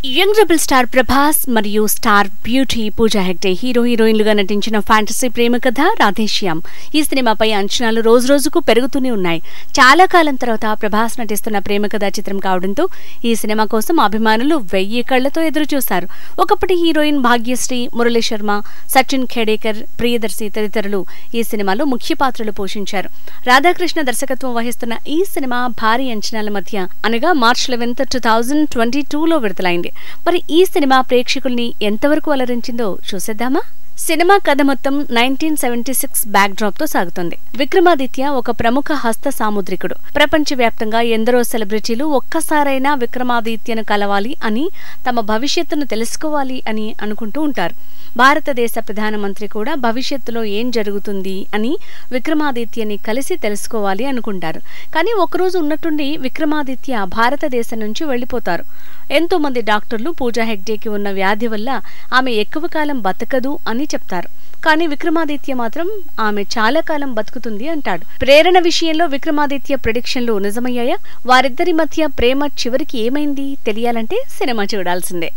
Young rebel star Prabhas మరియు star beauty Pooja Hegde హీరోయిన్లుగా నటించిన ఫ్యాంటసీ ప్రేమ కథ రాధేశ్యామ్. ఈ సినిమాపై అంచనాలు రోజురోజుకు పెరుగుతూనే ఉన్నాయి. చాలా కాలం తర్వాత ప్రభాస్ నటిస్తున్న ప్రేమ కథ చిత్రం కావడంతో ఈ సినిమా కోసం అభిమానులు 1000 కళ్లతో ఎదురుచూశారు. ఒకప్పటి హీరోయిన్ భాగ్యశ్రీ, మురళీ శర్మ, సచిన్ ఖేడేకర్, ప్రియదర్శి తదితరులు ఈ సినిమాలో ముఖ్య పాత్రలు పోషించారు. రాధాకృష్ణ దర్శకత్వం వహిస్తున్న ఈ సినిమా భారీ అంచనాల మధ్య అనగా మార్చ్ 11, 2022లో విడుదలైంది. మరి ఈ సినిమా ప్రేక్షకుల్ని ఎంతవరకు అలరించిందో చూసేద్దామా? సినిమా కథ మొత్తం 1976 బ్యాక్ డ్రాప్ తో సాగుతుంది. విక్రమాదిత్య ఒక ప్రముఖ హస్త సాముద్రికుడు. ప్రపంచవ్యాప్తంగా ఎందరో సెలబ్రిటీలు ఒక్కసారైనా విక్రమాదిత్యను కలవాలి అని, తమ భవిష్యత్తును తెలుసుకోవాలి అని అనుకుంటూ ఉంటారు. భారతదేశ ప్రధానమంత్రి కూడా భవిష్యత్తులో ఏం జరుగుతుంది అని విక్రమాదిత్యని కలిసి తెలుసుకోవాలి అనుకుంటారు. కానీ ఒకరోజు ఉన్నట్టుండి విక్రమాదిత్య భారతదేశం నుంచి వెళ్లిపోతారు. ఎంతో మంది డాక్టర్లు పూజా హెగ్డేకి ఉన్న వ్యాధి వల్ల ఆమె ఎక్కువ కాలం బతకదు అని చెప్తారు. కానీ విక్రమాదిత్య మాత్రం ఆమె చాలా కాలం బతుకుతుంది అంటాడు. ప్రేరణ విషయంలో విక్రమాదిత్య ప్రెడిక్షన్లు నిజమయ్యాయా? వారిద్దరి మధ్య ప్రేమ చివరికి ఏమైంది తెలియాలంటే సినిమా చూడాల్సిందే.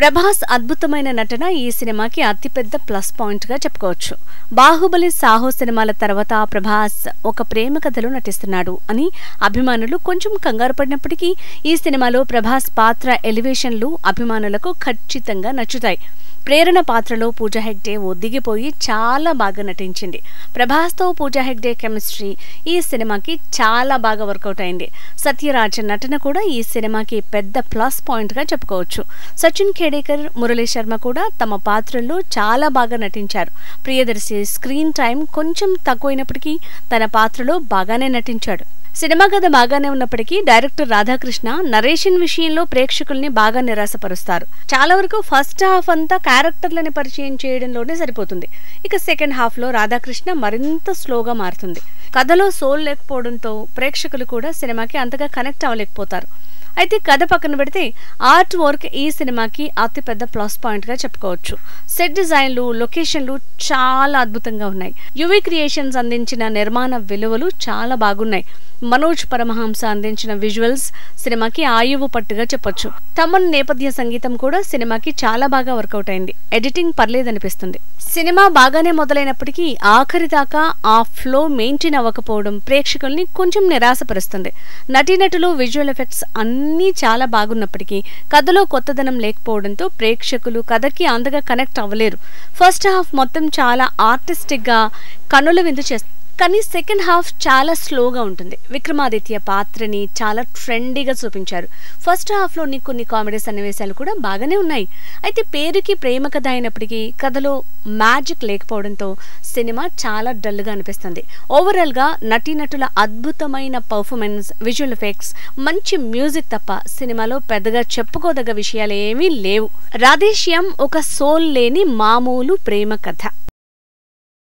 ప్రభాస్ అద్భుతమైన నటన ఈ సినిమాకి అతిపెద్ద ప్లస్ పాయింట్ గా చెప్పుకోవచ్చు. బాహుబలి, సాహో సినిమాల తర్వాత ప్రభాస్ ఒక ప్రేమ కథలో నటిస్తున్నాడు అని అభిమానులు కొంచెం కంగారు పడినప్పటికీ ఈ సినిమాలో ప్రభాస్ పాత్ర ఎలివేషన్లు అభిమానులకు ఖచ్చితంగా నచ్చుతాయి. ప్రేరణ పాత్రలో పూజా హెగ్డే ఒదిగిపోయి చాలా బాగా నటించింది. ప్రభాస్తో పూజా హెగ్డే కెమిస్ట్రీ ఈ సినిమాకి చాలా బాగా వర్కౌట్ అయింది. సత్యరాజ్ నటన కూడా ఈ సినిమాకి పెద్ద ప్లస్ పాయింట్ గా చెప్పుకోవచ్చు. సచిన్ ఖేడేకర్, మురళీ శర్మ కూడా తమ పాత్రల్లో చాలా బాగా నటించారు. ప్రియదర్శి స్క్రీన్ టైం కొంచెం తక్కువైనప్పటికీ తన పాత్రలో బాగానే నటించాడు. సినిమా కథ బాగానే ఉన్నప్పటికీ డైరెక్టర్ రాధాకృష్ణ నరేషన్ విషయంలో ప్రేక్షకుల్ని బాగా నిరాశపరుస్తారు. చాలా వరకు ఫస్ట్ హాఫ్ అంతా క్యారెక్టర్లని పరిచయం చేయడంలోనే సరిపోతుంది. ఇక సెకండ్ హాఫ్ లో రాధాకృష్ణ మరింత స్లోగా మారుతుంది. కథలో సోల్ లేకపోవడంతో ప్రేక్షకులు కూడా సినిమాకి అంతగా కనెక్ట్ అవ్వలేకపోతారు. అయితే కథ పక్కన పెడితే ఆర్ట్ వర్క్ ఈ సినిమాకి అతిపెద్ద ప్లస్ పాయింట్ గా చెప్పుకోవచ్చు. సెట్ డిజైన్లు, లొకేషన్లు చాలా అద్భుతంగా ఉన్నాయి. యువి క్రియేషన్స్ అందించిన నిర్మాణ విలువలు చాలా బాగున్నాయి. మనోజ్ పరమహంస అందించిన విజువల్స్ సినిమాకి ఆయువు పట్టుగా చెప్పొచ్చు. తమన్ నేపథ్య సంగీతం కూడా సినిమాకి చాలా బాగా వర్కౌట్ అయింది. ఎడిటింగ్ పర్లేదనిపిస్తుంది. సినిమా బాగానే మొదలైనప్పటికీ ఆఖరి దాకా ఆ ఫ్లో మెయింటైన్ అవ్వకపోవడం ప్రేక్షకుల్ని కొంచెం నిరాశపరుస్తుంది. నటీనటులు, విజువల్ ఎఫెక్ట్స్ అన్నీ చాలా బాగున్నప్పటికీ కథలో కొత్తదనం లేకపోవడంతో ప్రేక్షకులు కథకి అంతగా కనెక్ట్ అవ్వలేరు. ఫస్ట్ హాఫ్ మొత్తం చాలా ఆర్టిస్టిక్ గా కన్నుల విందు చేస్తుంది. కానీ సెకండ్ హాఫ్ చాలా స్లోగా ఉంటుంది. విక్రమాదిత్య పాత్రని చాలా ట్రెండీగా చూపించారు. ఫస్ట్ హాఫ్లోని కొన్ని కామెడీ సన్నివేశాలు కూడా బాగానే ఉన్నాయి. అయితే పేరుకి ప్రేమ కథ అయినప్పటికీ కథలో మ్యాజిక్ లేకపోవడంతో సినిమా చాలా డల్గా అనిపిస్తుంది. ఓవరాల్గా నటీనటుల అద్భుతమైన పర్ఫార్మెన్స్, విజువల్ ఎఫెక్ట్స్, మంచి మ్యూజిక్ తప్ప సినిమాలో పెద్దగా చెప్పుకోదగ్గ విషయాలు ఏమీ లేవు. రాధేశ్యామ్ ఒక సోల్ లేని మామూలు ప్రేమ కథ.